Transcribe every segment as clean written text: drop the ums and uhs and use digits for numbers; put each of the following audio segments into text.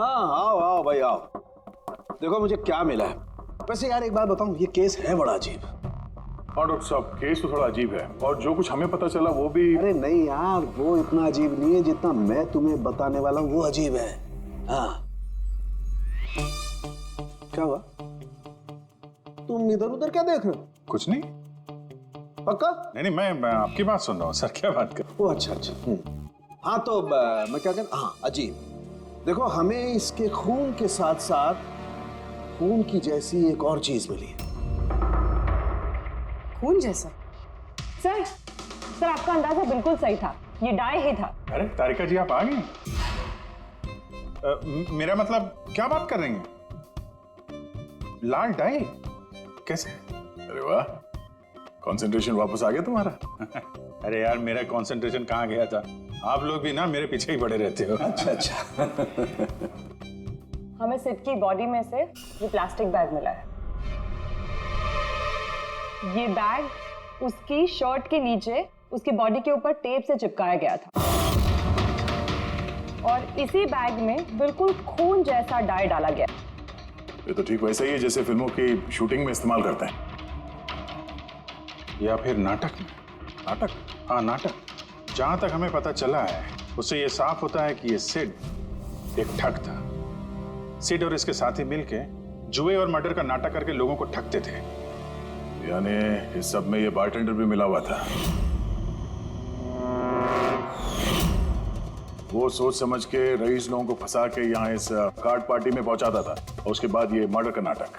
हाँ आओ आओ भाई आओ। देखो मुझे क्या मिला है। वैसे यार एक बात बताऊं, ये केस है बड़ा अजीब। हाँ डॉक्टर साहब, केस तो थोड़ा अजीब है और जो कुछ हमें पता चला वो भी। अरे नहीं यार, वो इतना अजीब नहीं है जितना मैं तुम्हें बताने वाला हूँ वो अजीब है। हाँ क्या हुआ? तुम इधर उधर क्या देख रहे हो? कुछ नहीं। पक्का? नहीं मैं आपकी बात सुन रहा हूँ सर। क्या बात कर? ओ अच्छा अच्छा। हाँ तो मैं क्या कह, हाँ अजीब। देखो हमें इसके खून के साथ साथ खून की जैसी एक और चीज मिली है। खून जैसा? सर आपका अंदाजा बिल्कुल सही था, ये डाई ही था। अरे तारिका जी आप आ गई? मेरा मतलब क्या बात कर रही हैं? लाल डाई कैसे? अरे वाह, कंसंट्रेशन वापस आ गया तुम्हारा। अरे यार मेरा कंसंट्रेशन कहाँ गया था? आप लोग भी ना मेरे पीछे ही पड़े रहते हो। अच्छा। हमें सिड की बॉडी में से ये प्लास्टिक बैग मिला है। ये बैग उसकी शर्ट के नीचे उसकी बॉडी के ऊपर टेप से चिपकाया गया था और इसी बैग में बिल्कुल खून जैसा डाई डाला गया। ये तो ठीक वैसा ही है जैसे फिल्मों की शूटिंग में इस्तेमाल करते हैं। या फिर नाटक में। नाटक? हाँ नाटक। जहां तक हमें पता चला है उससे ये साफ होता है कि ये सिड एक ठग था। सिड और इसके साथी मिलके जुए और मर्डर का नाटक करके लोगों को ठगते थे। यानी इस सब में ये बारटेंडर भी मिला हुआ था। वो सोच समझ के रईस लोगों को फंसा के यहाँ इस कार्ड पार्टी में पहुंचाता था और उसके बाद ये मर्डर का नाटक।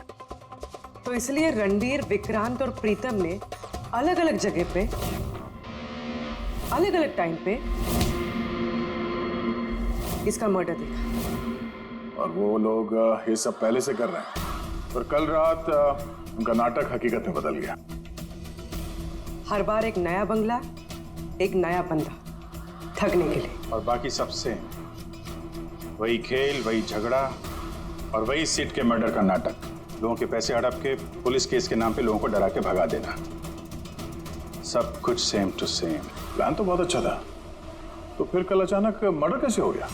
तो इसलिए रणबीर, विक्रांत और प्रीतम ने अलग अलग जगह पे अलग अलग टाइम पे इसका मर्डर देखा। और वो लोग ये सब पहले से कर रहे हैं, पर कल रात उनका नाटक हकीकत में बदल गया। हर बार एक नया बंगला, एक नया बंदा ठगने के लिए। और बाकी सबसे वही खेल, वही झगड़ा और वही सिट के मर्डर का नाटक। लोगों के पैसे हड़प के पुलिस केस के नाम पे लोगों को डरा के भगा देना। सब कुछ सेम टू सेम। प्लान तो बहुत अच्छा था, तो फिर कल अचानक मर्डर कैसे हो गया?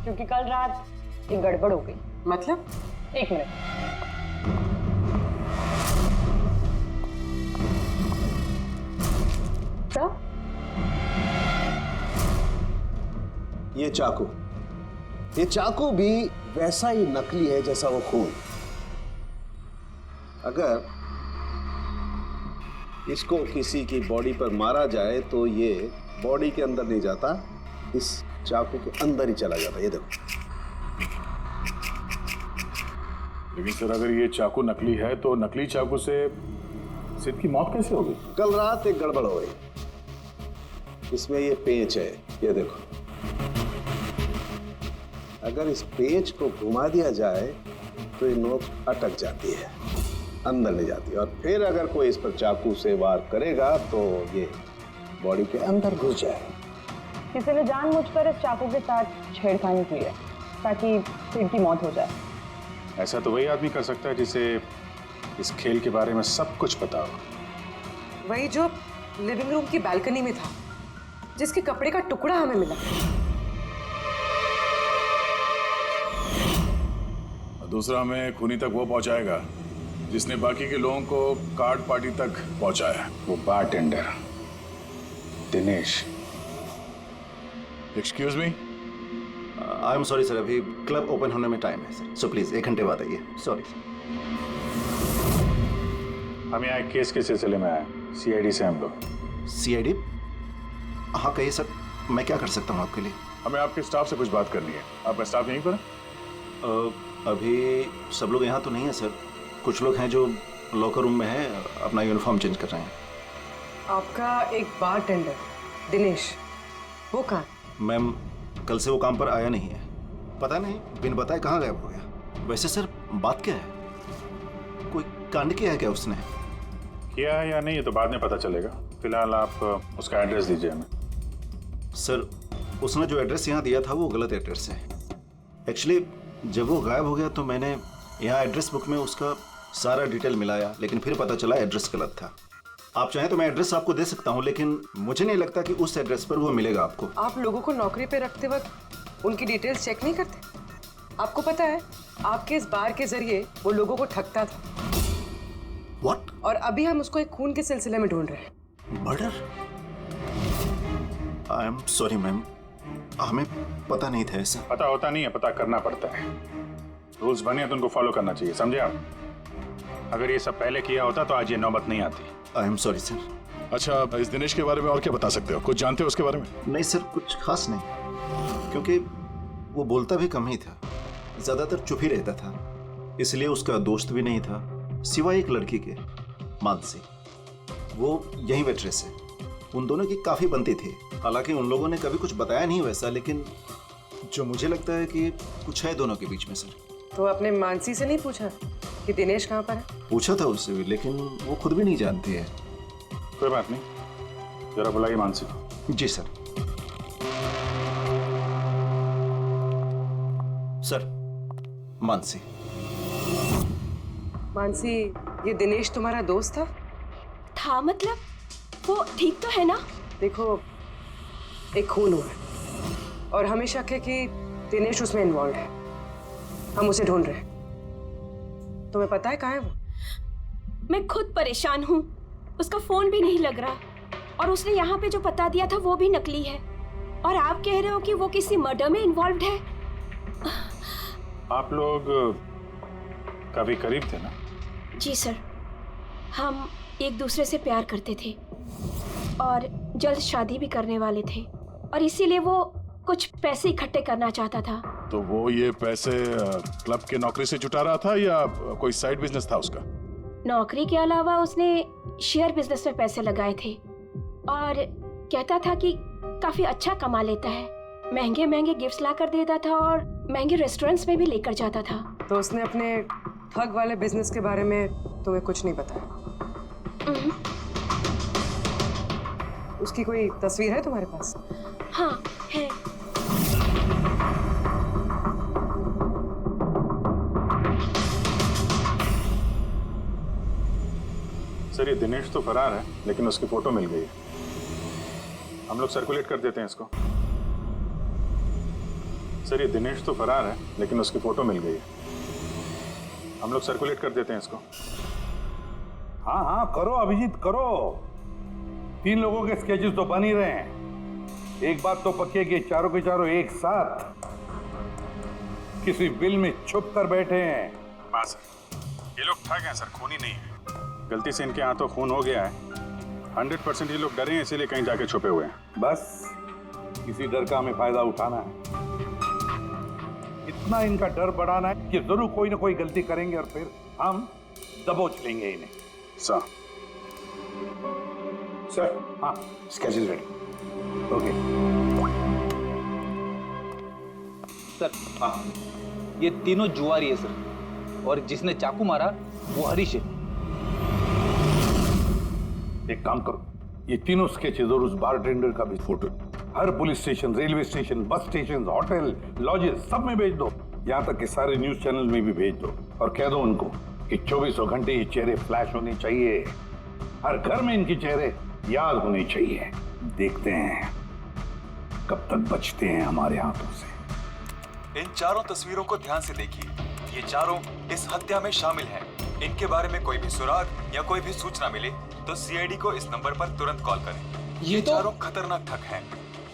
क्योंकि कल रात एक गड़बड़ हो गई। मतलब? एक मिनट। सर ये चाकू भी वैसा ही नकली है जैसा वो खून। अगर इसको किसी की बॉडी पर मारा जाए तो ये बॉडी के अंदर नहीं जाता, इस चाकू के अंदर ही चला जाता। ये देखो। लेकिन सर अगर ये चाकू नकली है तो नकली चाकू से सिड की मौत कैसे होगी? कल रात एक गड़बड़ हो गई। इसमें ये पेंच है, ये देखो। अगर इस पेंच को घुमा दिया जाए तो ये नोक अटक जाती है, अंदर नहीं जाती। और फिर अगर कोई इस पर चाकू से वार करेगा तो ये बॉडी के अंदर घुस जाए। किसी ने जानबूझकर इस चाकू के साथ छेड़खानी की है ताकि सिड की मौत हो जाए। ऐसा तो वही आदमी कर सकता है जिसे इस खेल के बारे में सब कुछ पता हो। वही जो लिविंग रूम की बालकनी में था, जिसके कपड़े का टुकड़ा हमें मिला। दूसरा हमें खूनी तक वो पहुंचाएगा जिसने बाकी के लोगों को कार्ड पार्टी तक पहुंचाया, वो bartender Dinesh. Excuse me. I am sorry sir, अभी क्लब ओपन होने में टाइम है सर, सो प्लीज 1 घंटे बाद आइए। सॉरी। हम यहाँ एक केस के सिलसिले में आए, सीआईडी से हम लोग। सीआईडी? हाँ कहिए सर, मैं क्या कर सकता हूँ आपके लिए? हमें आपके स्टाफ से कुछ बात करनी है। आपका स्टाफ यहीं पर है? अभी सब लोग यहाँ तो नहीं है सर, कुछ लोग हैं जो लॉकर रूम में हैं, अपना यूनिफॉर्म चेंज कर रहे हैं। आपका एक बारटेंडर दिनेश, वो कहाँ? मैम कल से वो काम पर आया नहीं है, पता नहीं बिन बताए कहाँ गायब हो गया। वैसे सर बात क्या है, कोई कांड किया है क्या उसने? किया है या नहीं ये तो बाद में पता चलेगा, फिलहाल आप उसका एड्रेस दीजिए हमें। सर उसने जो एड्रेस यहाँ दिया था वो गलत एड्रेस है। एक्चुअली जब वो गायब हो गया तो मैंने यहाँ एड्रेस बुक में उसका सारा डिटेल मिलाया, लेकिन फिर पता चला एड्रेस गलत था। आप चाहें तो मैं एड्रेस आपको दे सकता हूँ, लेकिन मुझे नहीं लगता कि उस एड्रेस पर वो मिलेगा आपको। आप लोगों को नौकरी पे रखते वक्त उनकी डिटेल्स चेक नहीं करते? आपको पता है, आपके इस बार के जरिए वो लोगों को ठगता था। व्हाट? और अभी हम उसको एक खून के सिलसिले में ढूंढ रहे हैं। Murder? I am sorry ma'am, हमें पता नहीं था ऐसा। पता होता नहीं है, पता करना पड़ता है। रूल्स बने हैं तो उनको फॉलो करना चाहिए, समझे आप? अगर ये सब पहले किया होता तो आज ये नौबत नहीं आती। I am sorry sir. अच्छा, इस दिनेश के बारे में और क्या बता सकते हो? कुछ जानते हो उसके बारे में? नहीं सर, कुछ खास नहीं, क्योंकि वो बोलता भी कम ही था, ज्यादातर चुप ही रहता था। इसलिए उसका दोस्त भी नहीं था सिवाय एक लड़की के, मानसी। वो यही वेट्रेस है। उन दोनों की काफी बनती थी। हालांकि उन लोगों ने कभी कुछ बताया नहीं वैसा, लेकिन जो मुझे लगता है कि कुछ है दोनों के बीच में सर। तो आपने मानसी से नहीं पूछा कि दिनेश कहाँ पर है? पूछा था उससे भी, लेकिन वो खुद भी नहीं जानती है। कोई बात नहीं, जरा बुलाइए मानसी को। जी सर। सर, मानसी। मानसी, ये दिनेश तुम्हारा दोस्त था मतलब? वो ठीक तो है ना? देखो, एक खून हुआ है और हमें शक है कि दिनेश उसमें इन्वॉल्व है। हम उसे ढूंढ रहे हैं। तुम्हें पता है कहाँ है वो? मैं खुद परेशान हूँ। उसका फोन भी नहीं लग रहा और उसने यहाँ पे जो पता दिया था वो भी नकली है। और आप कह रहे हो कि वो किसी मर्डर में इन्वॉल्व है? आप लोग काफी करीब थे ना? जी सर, हम एक दूसरे से प्यार करते थे और जल्द शादी भी करने वाले थे, और इसीलिए वो कुछ पैसे इकट्ठे करना चाहता था। तो वो ये पैसे क्लब के नौकरी से जुटा रहा था या कोई साइड बिजनेस था उसका? नौकरी के अलावा उसने शेयर बिजनेस में पैसे लगाए थे और कहता था कि काफी अच्छा कमा लेता है। महंगे महंगे गिफ्ट्स ला कर देता था और महंगे रेस्टोरेंट्स में भी लेकर जाता था। तो उसने अपने ठग वाले बिजनेस के बारे में तुम्हें कुछ नहीं बताया? उसकी कोई तस्वीर है तुम्हारे पास? हाँ है। सर, ये दिनेश तो फरार है, लेकिन उसकी फोटो मिल गई है। हम लोग सर्कुलेट कर देते हैं इसको। सर, ये दिनेश तो फरार है, लेकिन उसकी फोटो मिल गई है। हम लोग सर्कुलेट कर देते हैं इसको। हाँ हाँ करो अभिजीत करो। 3 लोगों के स्केचेस तो बन ही रहे हैं। एक बात तो पक्की है कि चारों के चारों एक साथ किसी बिल में छुप कर बैठे हैं। हाँ सर, ये लोग ठग हैं सर, खूनी नहीं है। गलती से इनके हाथों खून हो गया है। 100% ये लोग डरे हैं, इसीलिए कहीं जाके छुपे हुए हैं। बस इसी डर का हमें फायदा उठाना है। इतना इनका डर बढ़ाना है कि जरूर कोई ना कोई गलती करेंगे और फिर हम दबोच लेंगे इन्हें। सर, हाँ स्केचेस रेडी। Okay sir. हाँ, ये तीनों जुआरी है सर, और जिसने चाकू मारा वो हरीश है। एक काम करो, ये तीनों स्केचेस और उस बारटेंडर का भी फोटो हर police station, railway station, bus station, hotel, lodges सब में भेज दो। यहाँ तक कि सारे न्यूज चैनल में भी भेज दो और कह दो उनको कि 24 घंटे ये चेहरे फ्लैश होने चाहिए। हर घर में इनके चेहरे याद होने चाहिए। देखते हैं कब तक बचते हैं हमारे हाथों से। इन चारों तस्वीरों को ध्यान से देखिए। ये चारों इस हत्या में शामिल हैं। इनके बारे में कोई भी सुराग या कोई भी सूचना मिले तो सीआईडी को इस नंबर पर तुरंत कॉल करें। ये चारों खतरनाक ठग हैं।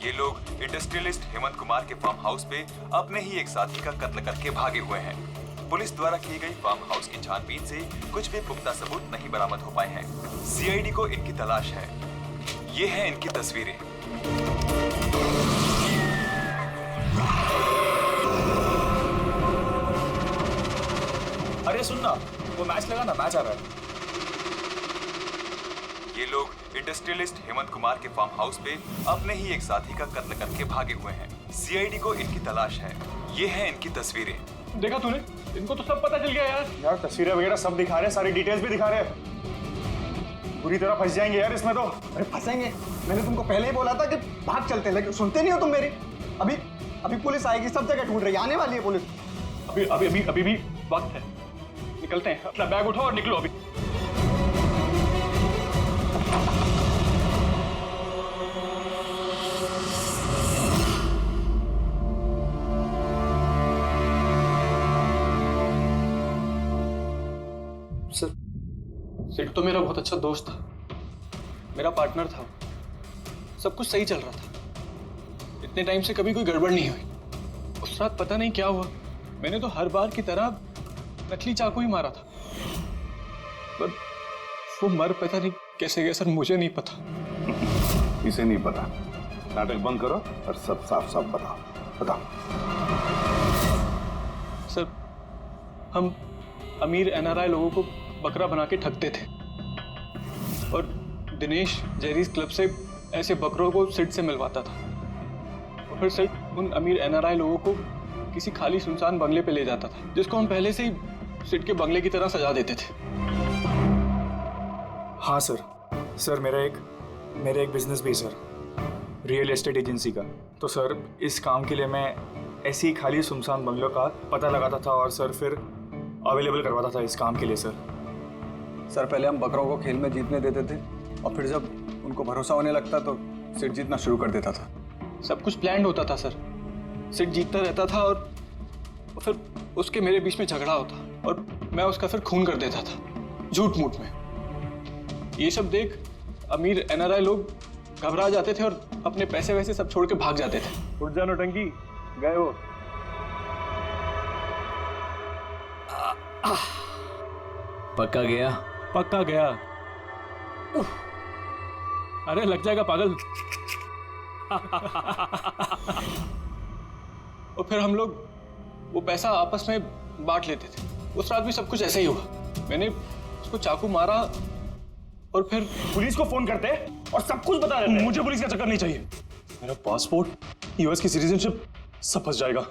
ये लोग इंडस्ट्रियलिस्ट हेमंत कुमार के फार्म हाउस पे अपने ही एक साथी का कत्ल करके भागे हुए हैं। पुलिस द्वारा की गई फार्म हाउस की छानबीन से कुछ भी पुख्ता सबूत नहीं बरामद हो पाए हैं। सीआईडी को इनकी तलाश है। ये हैं इनकी तस्वीरें। अरे सुनना, वो मैच लगा ना, मैच आ रहा है। ये लोग इंडस्ट्रियलिस्ट हेमंत कुमार के फार्म हाउस पे अपने ही एक साथी का कत्ल करके भागे हुए हैं। सीआईडी को इनकी तलाश है। ये हैं इनकी तस्वीरें। देखा तूने, इनको तो सब पता चल गया यार। यार तस्वीरें वगैरह सब दिखा रहे हैं, सारी डिटेल्स भी दिखा रहे हैं। पूरी तरह फंस जाएंगे यार इसमें तो। अरे फंसेंगे, मैंने तुमको पहले ही बोला था कि भाग चलते हैं, लेकिन सुनते नहीं हो तुम मेरी। अभी पुलिस आएगी, सब जगह ढूंढ रही है, आने वाली है पुलिस। अभी भी वक्त है। निकलते हैं, अपना बैग उठाओ और निकलो अभी। सिड तो मेरा बहुत अच्छा दोस्त था, मेरा पार्टनर था, सब कुछ सही चल रहा था। इतने टाइम से कभी कोई गड़बड़ नहीं हुई। उस रात पता नहीं क्या हुआ, मैंने तो हर बार की तरह नकली चाकू ही मारा था, पर वो मर पता नहीं कैसे गया सर, मुझे नहीं पता। इसे नहीं पता, नाटक बंद करो और सब साफ साफ बताओ। बताओ। सर, हम अमीर एनआरआई लोगों को बकरा बना के ठगते थे और दिनेश जेरीज क्लब से ऐसे बकरों को सिड से मिलवाता था और फिर सिड उन अमीर एनआरआई लोगों को किसी खाली सुनसान बंगले पे ले जाता था, जिसको हम पहले से ही सिड के बंगले की तरह सजा देते थे। हाँ सर, मेरा एक बिजनेस भी है सर, रियल एस्टेट एजेंसी का। तो सर इस काम के लिए मैं ऐसे ही खाली सुनसान बंगलों का पता लगाता था और सर फिर अवेलेबल करवाता था इस काम के लिए। सर पहले हम बकरों को खेल में जीतने देते थे और फिर जब उनको भरोसा होने लगता तो सिड जीतना शुरू कर देता था। सब कुछ प्लान्ड होता था सर, सिड जीतता रहता था और फिर उसके मेरे बीच में झगड़ा होता और मैं उसका फिर खून कर देता था झूठ मूठ में। ये सब देख अमीर एनआरआई लोग घबरा जाते थे और अपने पैसे वैसे सब छोड़ के भाग जाते थे। उठ जानो टंकी, गए वो। पक्का गया? पक्का गया। अरे लग जाएगा पागल। और फिर हम लोग वो पैसा आपस में बांट लेते थे। उस रात भी सब कुछ ऐसे ही हुआ, मैंने उसको चाकू मारा और फिर पुलिस को फोन करते और सब कुछ बता देते। मुझे पुलिस का चक्कर नहीं चाहिए, मेरा पासपोर्ट, यूएस की सिटीजनशिप सब फंस जाएगा।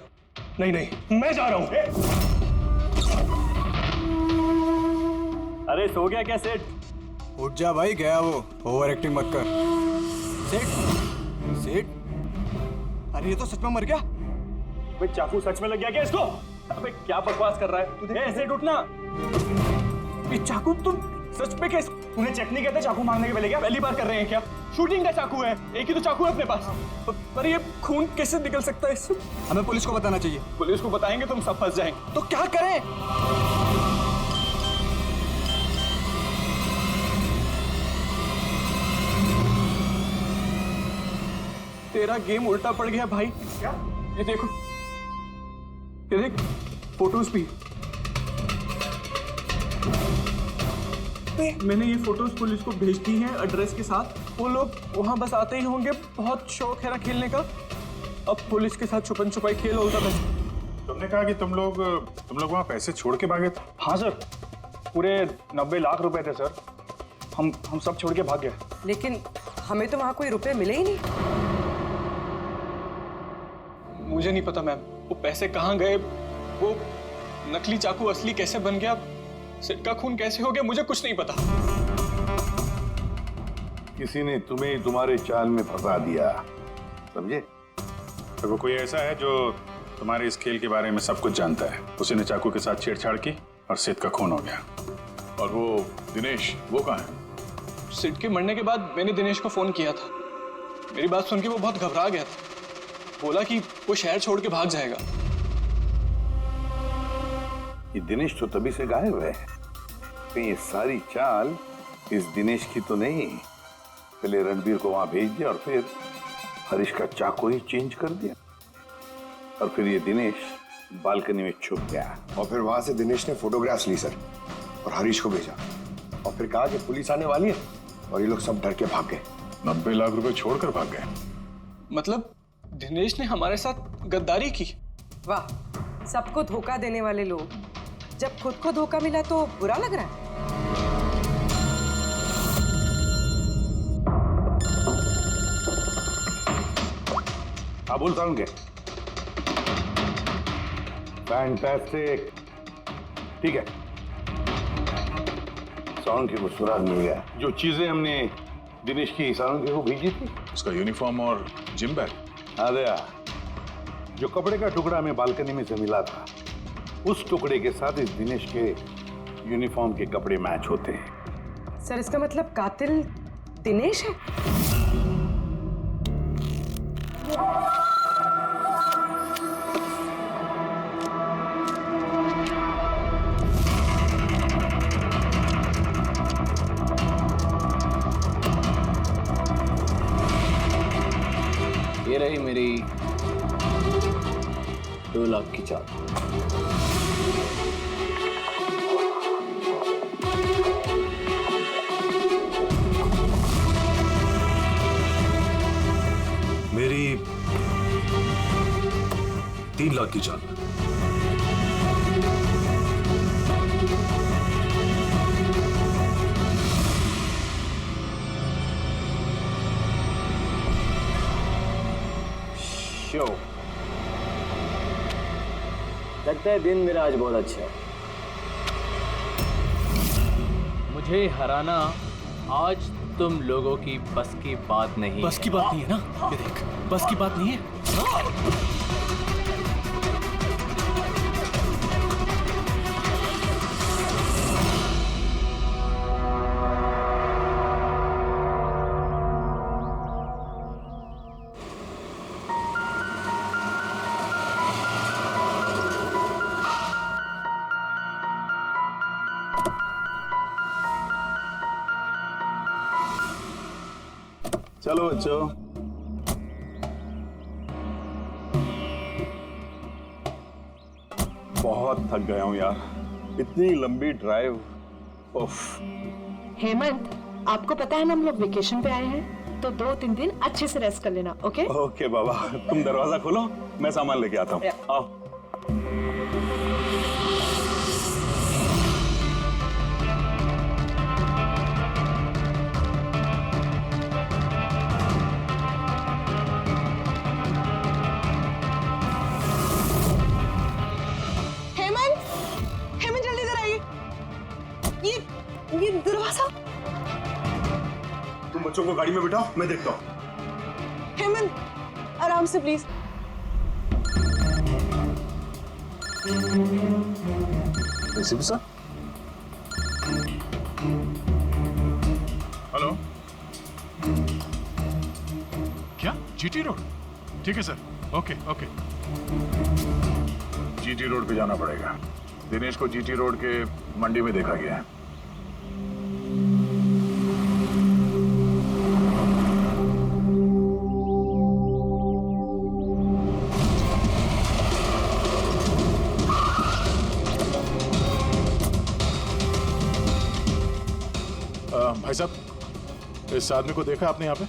नहीं, मैं जा रहा हूं। अरे सो गया क्या सेठ? उठ जा भाई, गया वो, ओवर एक्टिंग मत कर। सेठ, अरे ये तो सच में मर गया। भाई चाकू सच में लग गया क्या इसको? अबे क्या बकवास कर रहा है? सेठ उठना। ये चाकू तुम सच में कैसे? तूने चेक नहीं करते चाकू मारने के पहले? क्या पहली बार कर रहे हैं क्या? शूटिंग का चाकू है, एक ही तो चाकू है अपने पास, पर ये खून कैसे निकल सकता है इससे? हमें पुलिस को बताना चाहिए। पुलिस को बताएंगे तुम सब फंस जाएंगे। तो क्या करें? तेरा गेम उल्टा पड़ गया भाई। क्या? ये देखो, ये देख, फोटोज भी। मैंने ये फोटोज पुलिस को भेज दी हैं एड्रेस के साथ। वो लोग वहां बस आते ही होंगे, बहुत शौक है ना खेलने का। अब पुलिस के साथ छुपन छुपाई खेल होता है। तुमने कहा कि तुम लोग वहां पैसे छोड़ के भागे थे? हाँ सर, पूरे 90 लाख रुपए थे सर। हम सब छोड़ के भाग गए। लेकिन हमें तो वहां कोई रुपए मिले ही नहीं। मुझे नहीं पता मैम, वो पैसे कहाँ गए, वो नकली चाकू असली कैसे बन गया, सिड का खून कैसे हो गया, मुझे कुछ नहीं पता। किसी ने तुम्हें तुम्हारे चाल में फंसा दिया, समझे? तो वो कोई ऐसा है जो तुम्हारे इस खेल के बारे में सब कुछ जानता है, उसी ने चाकू के साथ छेड़छाड़ की और सिड का खून हो गया। और वो दिनेश, वो कहाँ है? सिड के मरने के बाद मैंने दिनेश को फोन किया था। मेरी बात सुन के वो बहुत घबरा गया था, बोला कि वो शहर छोड़ के भाग जाएगा। ये दिनेश तो तभी से गायब है। कहीं ये सारी चाल इस दिनेश की तो नहीं? पहले रणबीर को वहां भेज दिया और फिर हरीश का चाकू ही चेंज कर दिया और फिर ये दिनेश बालकनी में छुप गया। और फिर वहां से दिनेश ने फोटोग्राफ्स ली सर और हरीश को भेजा और फिर कहा कि पुलिस आने वाली है और ये लोग सब डर के भाग गए। 90 लाख रुपए छोड़कर भाग गए? मतलब दिनेश ने हमारे साथ गद्दारी की? वाह, सबको धोखा देने वाले लोग। जब खुद को धोखा मिला तो बुरा लग रहा है। बोल साउंड के फैंटास्टिक, ठीक है। साउंड के को सुराग मिल गया। जो चीजें हमने दिनेश की साउंड के को भेजी थी, उसका यूनिफॉर्म और जिम बैग। हाँ दया, जो कपड़े का टुकड़ा हमें बालकनी में से मिला था, उस टुकड़े के साथ इस दिनेश के यूनिफॉर्म के कपड़े मैच होते हैं। सर, इसका मतलब कातिल दिनेश है? 2 लाख की चाल। मेरी 3 लाख की चाल। शो लगता है दिन मेरा आज बहुत अच्छा है। मुझे हराना आज तुम लोगों की बस की बात नहीं। बस की बात नहीं है ना? ये देख, बस की बात नहीं है। चलो बच्चों, बहुत थक गया हूं यार, इतनी लंबी ड्राइव। उफ। हेमंत, आपको पता है ना हम लोग वेकेशन पे आए हैं, तो 2-3 दिन अच्छे से रेस्ट कर लेना, ओके? ओके बाबा, तुम दरवाजा खोलो, मैं सामान लेके आता हूँ। आओ। ये दरवाजा। तुम बच्चों को गाड़ी में बिठाओ, मैं देखता हूँ। हेमंत, आराम से प्लीज। सर। हेलो, क्या जीटी रोड? ठीक है sir, okay okay. GT road पे जाना पड़ेगा। दिनेश को जीटी रोड के मंडी में देखा गया है। भाई साहब, इस आदमी को देखा आपने यहाँ पे?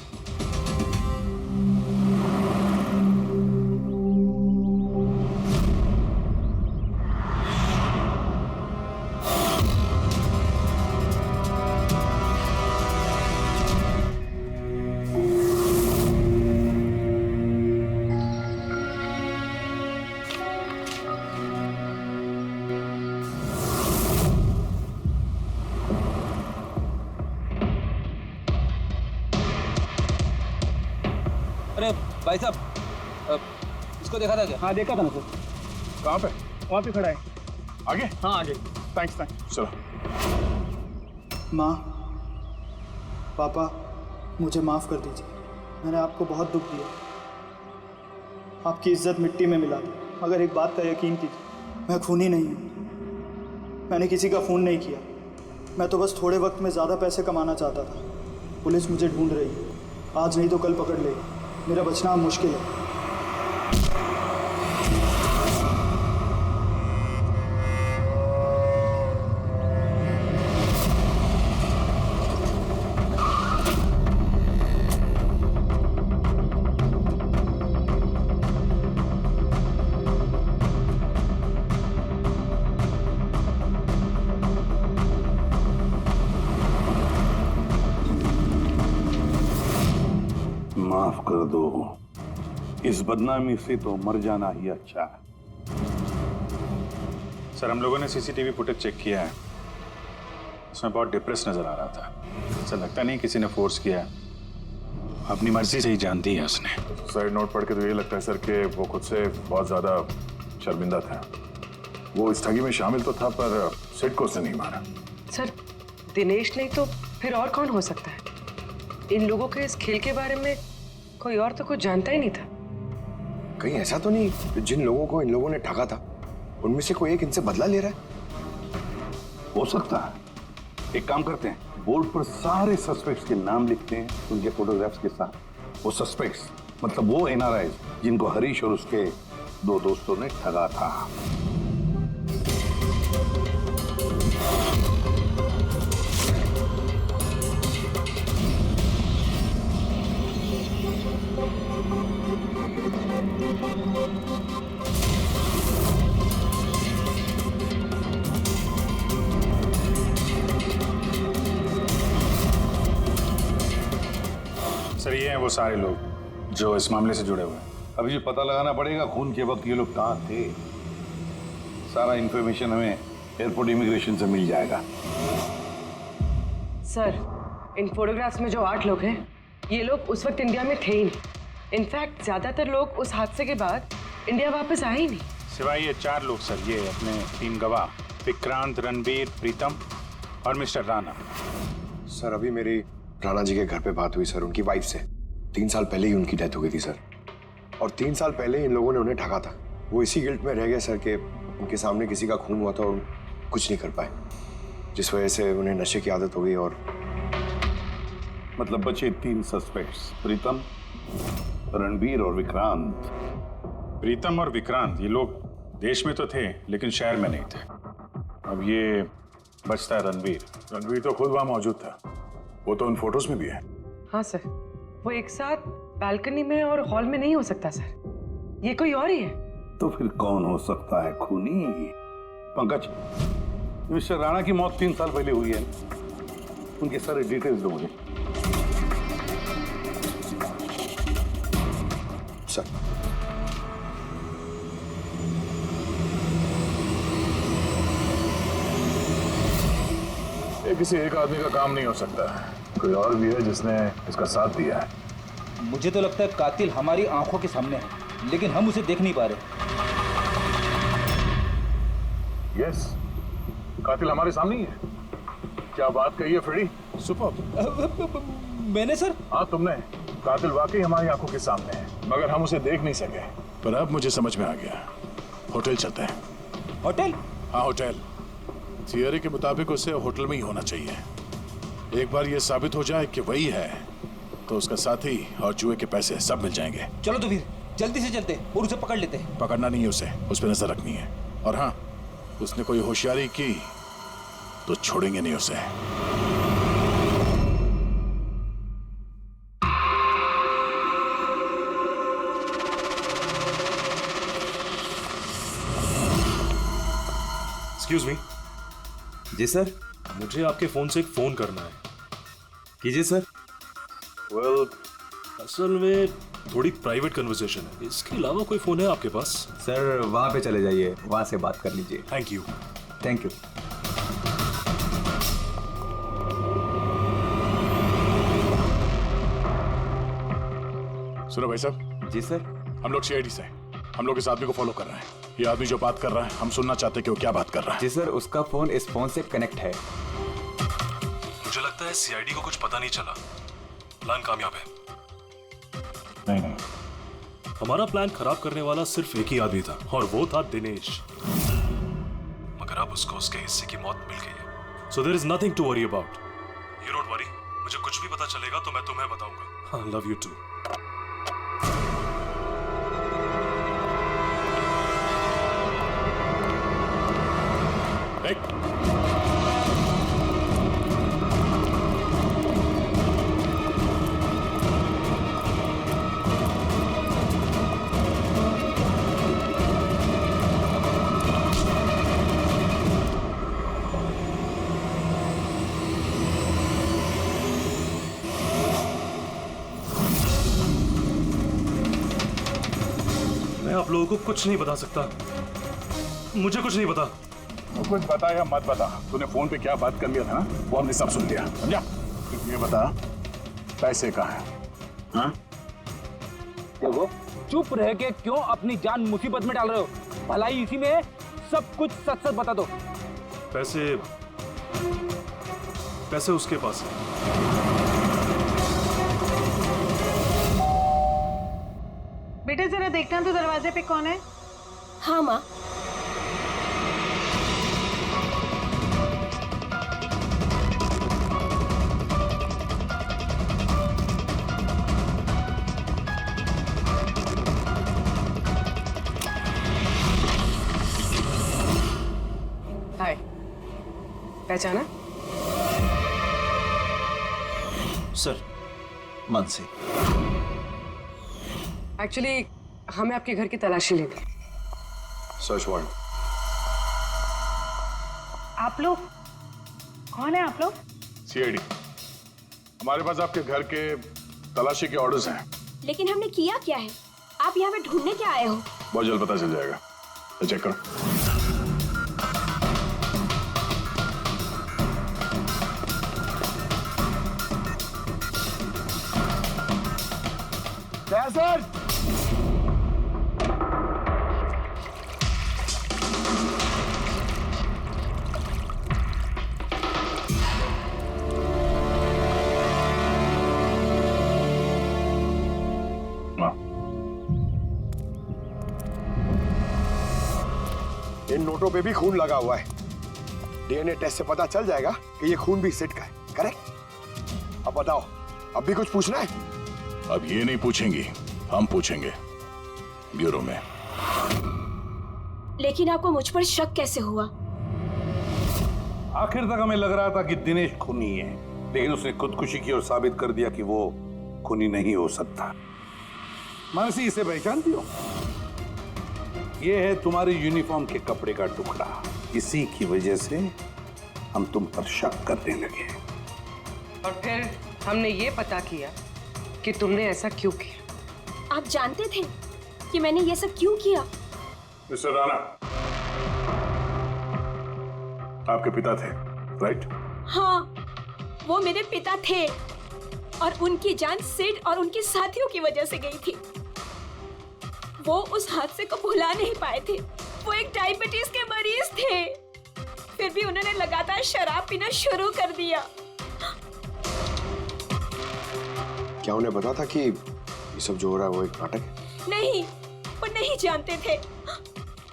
अरे भाई साहब, इसको देखा था क्या? हाँ देखा था ना सर। कहाँ पे? वहाँ पे खड़ा है। आगे? हाँ आगे। Thanks thanks. चलो। माँ, पापा, मुझे माफ़ कर दीजिए। मैंने आपको बहुत दुख दिया, आपकी इज्जत मिट्टी में मिला दी। मगर एक बात का यकीन कीजिए, मैं खूनी नहीं हूँ। मैंने किसी का खून नहीं किया। मैं तो बस थोड़े वक्त में ज़्यादा पैसे कमाना चाहता था। पुलिस मुझे ढूंढ रही है, आज नहीं तो कल पकड़ लेगी। मेरा बचना मुश्किल है। माफ कर दो, इस बदनामी से तो मर जाना ही अच्छा है। सर, हम लोगों ने सीसीटीवी फुटेज चेक किया है, उसमें बहुत डिप्रेस नजर आ रहा था। ऐसा लगता नहीं किसी ने फोर्स किया है, अपनी मर्जी से ही जान दी है उसने। साइड नोट पढ़ के तो ये लगता है सर कि वो खुद से बहुत ज्यादा शर्मिंदा था। वो इस ठगी में शामिल तो था, पर सिड को उसने नहीं मारा। सर, दिनेश नहीं तो फिर और कौन हो सकता है? इन लोगों के इस खेल के बारे में कोई और तो कुछ जानता ही नहीं था। कहीं ऐसा तो नहीं जिन लोगों को इन लोगों ने ठगा था उनमें से कोई एक इनसे बदला ले रहा है? हो सकता है। एक काम करते हैं, बोर्ड पर सारे सस्पेक्ट्स के नाम लिखते हैं उनके फोटोग्राफ्स के साथ। वो सस्पेक्ट्स मतलब वो एनआरआई जिनको हरीश और उसके दो दोस्तों ने ठगा था। सर ये हैं वो सारे लोग जो इस मामले से जुड़े हुए हैं। अभी पता लगाना पड़ेगा खून के वक्त ये लोग कहाँ थे। सारा इंफॉर्मेशन हमें एयरपोर्ट इमिग्रेशन से मिल जाएगा। सर, इन फोटोग्राफ्स में जो 8 लोग हैं, ये लोग उस वक्त इंडिया में थे ही नहीं। इनफैक्ट ज्यादातर लोग उस हादसे के बाद इंडिया वापस आए ही नहीं। सिवाय ये 4 लोग सर, ये अपने 3 गवाह विक्रांत, रणबीर, प्रीतम और मिस्टर राणा। सर अभी मेरी राणा जी के घर पे बात हुई सर, उनकी वाइफ से। 3 साल पहले ही उनकी डेथ हो गई थी सर, और 3 साल पहले ही इन लोगों ने उन्हें ठगा था। वो इसी गिल्ट में रह गए सर कि उनके सामने किसी का खून हुआ था और कुछ नहीं कर पाए, जिस वजह से उन्हें नशे की आदत हो गई। और मतलब बचे 3 सस्पेक्ट्स, प्रीतम, रणबीर और विक्रांत। प्रीतम और विक्रांत ये लोग देश में तो थे लेकिन शहर में नहीं थे। अब ये बचता है रणबीर। रणबीर तो खुद वहां मौजूद था, वो तो उन फोटोज में भी है। हाँ सर, वो एक साथ बालकनी में और हॉल में नहीं हो सकता सर, ये कोई और ही है। तो फिर कौन हो सकता है खूनी? पंकज, मिस्टर राणा की मौत 3 साल पहले हुई है, उनके सारे डिटेल्स दो मुझे। सर ये किसी एक आदमी का काम नहीं हो सकता, कोई और भी है जिसने इसका साथ दिया है। मुझे तो लगता है कातिल हमारी आंखों के सामने है, लेकिन हम उसे देख नहीं पा रहे। यस, कातिल हमारे सामने ही है। क्या बात कही है फ्रेडी? सुपर। मैंने सर? हाँ तुमने। कातिल वाकई हमारी आंखों के सामने है, मगर हम उसे देख नहीं सके। पर अब मुझे समझ में आ गया, होटल चलते हैं। होटल? हाँ होटल। थियरी के मुताबिक उसे होटल में ही होना चाहिए। एक बार ये साबित हो जाए कि वही है तो उसका साथी और जुए के पैसे सब मिल जाएंगे। चलो तो फिर जल्दी से चलते और उसे पकड़ लेते। पकड़ना नहीं है उसे, उस पर नजर रखनी है। और हाँ, उसने कोई होशियारी की तो छोड़ेंगे नहीं उसे। Excuse me. जी सर। मुझे आपके फोन से एक फोन करना है। कीजिए सर। वेल, असल में थोड़ी प्राइवेट कन्वर्सेशन है, इसके अलावा कोई फोन है आपके पास? सर वहां पे चले जाइए, वहां से बात कर लीजिए। Thank you. Thank you. सुनो भाई साहब। जी सर। हम लोग सीआईडी से, हम लोग इस आदमी को फॉलो कर रहे हैं। ये आदमी जो बात कर रहा है, हम सुनना चाहते हैं कि वो क्या बात कर रहा है। जी सर, उसका फोन इस फोन से कनेक्ट है। मुझे लगता है सीआईडी को कुछ पता नहीं चला। प्लान कामयाब है। नहीं, हमारा प्लान खराब करने वाला सिर्फ एक ही आदमी था और वो था दिनेश। मगर अब उसको उसके हिस्से की मौत मिल गई है। So there is nothing to worry about. You don't worry, मुझे कुछ भी पता चलेगा तो मैं तुम्हें बताऊंगा। I love you too. मैं आप लोगों को कुछ नहीं बता सकता, मुझे कुछ नहीं पता। तो कुछ बता या मत बता, तूने फोन पे क्या बात कर लिया था ना, वो हमने सब सुन लिया, समझा? ये बता, पैसे कहाँ हैं? हाँ? देखो, चुप रह के क्यों अपनी जान मुसीबत में डाल रहे हो? भलाई इसी में है, सब कुछ सच सच बता दो। पैसे पैसे उसके पास है। बेटे जरा देखना तो दरवाजे पे कौन है? हाँ माँ। पहचाना? सर, मानसी। एक्चुअली हमें आपके घर की तलाशी लेनी। Search warrant. आप लोग कौन है? आप लोग सीआईडी। हमारे पास आपके घर के तलाशी के ऑर्डर्स हैं। लेकिन हमने किया क्या है? आप यहाँ पे ढूंढने क्या आए हो? बहुत जल्द पता चल जाएगा। तो चेक करो। सर, इन नोटों पे भी खून लगा हुआ है। डीएनए टेस्ट से पता चल जाएगा कि ये खून भी सिट का है। करेक्ट? अब बताओ, अब भी कुछ पूछना है? अब ये नहीं पूछेंगी, हम पूछेंगे ब्यूरो में। लेकिन आपको मुझ पर शक कैसे हुआ? आखिर तक हमें लग रहा था कि दिनेश खूनी है, लेकिन उसने खुदकुशी की और साबित कर दिया कि वो खूनी नहीं हो सकता। मानसी, इसे पहचानती हो? ये है तुम्हारी यूनिफॉर्म के कपड़े का टुकड़ा। इसी की वजह से हम तुम पर शक करने लगे और फिर हमने ये पता किया कि तुमने ऐसा क्यों किया। आप जानते थे कि मैंने ये सब क्यों किया? मिस्टर राणा, आपके पिता थे, राइट? हाँ, वो मेरे पिता थे और उनकी जान सिड और उनके साथियों की वजह से गई थी। वो उस हादसे को भुला नहीं पाए थे। वो एक डायबिटीज के मरीज थे, फिर भी उन्होंने लगातार शराब पीना शुरू कर दिया। क्या उन्हें पता था कि ये सब जो हो रहा है वो एक नाटक है? नहीं, वो नहीं जानते थे।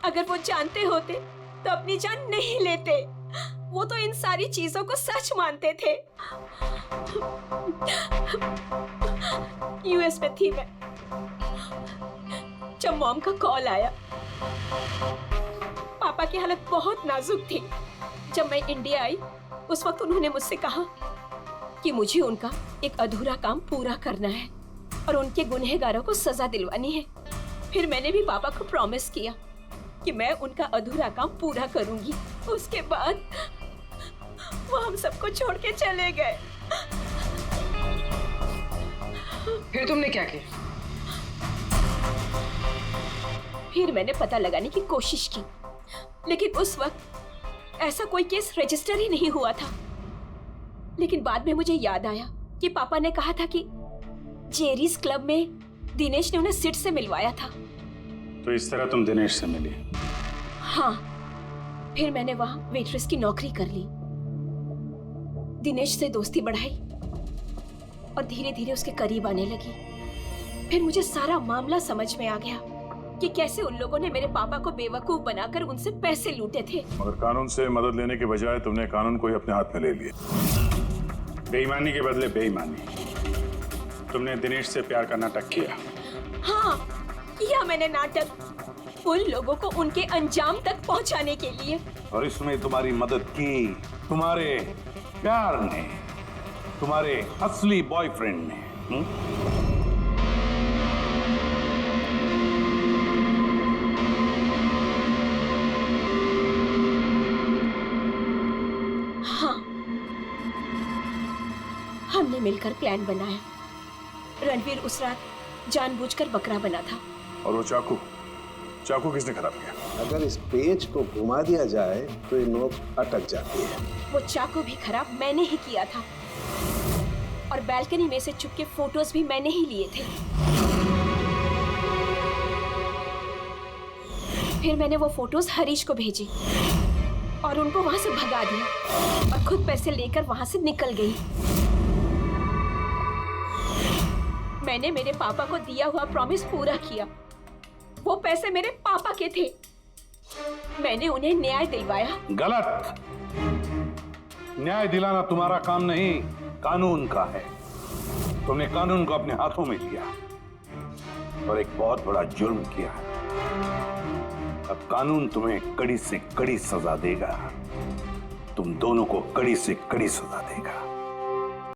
अगर वो जानते होते तो अपनी जान नहीं लेते। वो तो इन सारी चीजों को सच मानते थे। यूएस में थी मैं जब मॉम का कॉल आया। पापा की हालत बहुत नाजुक थी। जब मैं इंडिया आई उस वक्त उन्होंने मुझसे कहा कि मुझे उनका एक अधूरा काम पूरा करना है और उनके गुनहगारों को सजा दिलवानी है। फिर मैंने भी पापा को प्रॉमिस किया कि मैं उनका अधूरा काम पूरा करूंगी। उसके बाद वो हम सबको छोड़ के चले गए। फिर तुमने क्या किया? फिर मैंने पता लगाने की कोशिश की, लेकिन उस वक्त ऐसा कोई केस रजिस्टर ही नहीं हुआ था। लेकिन बाद में मुझे याद आया कि पापा ने कहा था कि जेरीज क्लब में दिनेश ने उन्हें सिड से मिलवाया था। तो इस तरह तुम दिनेश से मिली? हाँ, फिर मैंने वहां वेट्रेस की नौकरी कर ली। दिनेश से दोस्ती बढ़ाई और धीरे धीरे उसके करीब आने लगी। फिर मुझे सारा मामला समझ में आ गया कि कैसे उन लोगों ने मेरे पापा को बेवकूफ बनाकर उनसे पैसे लूटे थे। मगर कानून से मदद लेने के बजाय तुमने कानून को ही अपने हाथ में ले लिया। बेईमानी के बदले बेईमानी। तुमने दिनेश से प्यार का नाटक किया। हाँ, किया मैंने नाटक उन लोगों को उनके अंजाम तक पहुंचाने के लिए। और इसमें तुम्हारी मदद की तुम्हारे प्यार ने, तुम्हारे असली बॉयफ्रेंड ने। हाँ, हमने मिलकर प्लान बनाया। रणवीर उस रात जानबूझकर बकरा बना था। और वो चाकू किसने खराब किया? अगर इस पेज को घुमा दिया जाए तो ये नोक अटक जाती है। वो चाकू भी खराब मैंने ही किया था और बालकनी में से चुपके फोटोज भी मैंने ही लिए थे। फिर मैंने वो फोटोज हरीश को भेजी और उनको वहां से भगा दिया और खुद पैसे लेकर वहां से निकल गई। मैंने मेरे पापा को दिया हुआ प्रॉमिस पूरा किया। वो पैसे मेरे पापा के थे। मैंने उन्हें न्याय दिलवाया। गलत। न्याय दिलाना तुम्हारा काम नहीं, कानून का है। तुमने कानून को अपने हाथों में लिया और एक बहुत बड़ा जुर्म किया। अब कानून तुम्हें कड़ी से कड़ी सजा देगा। तुम दोनों को कड़ी से कड़ी सजा देगा।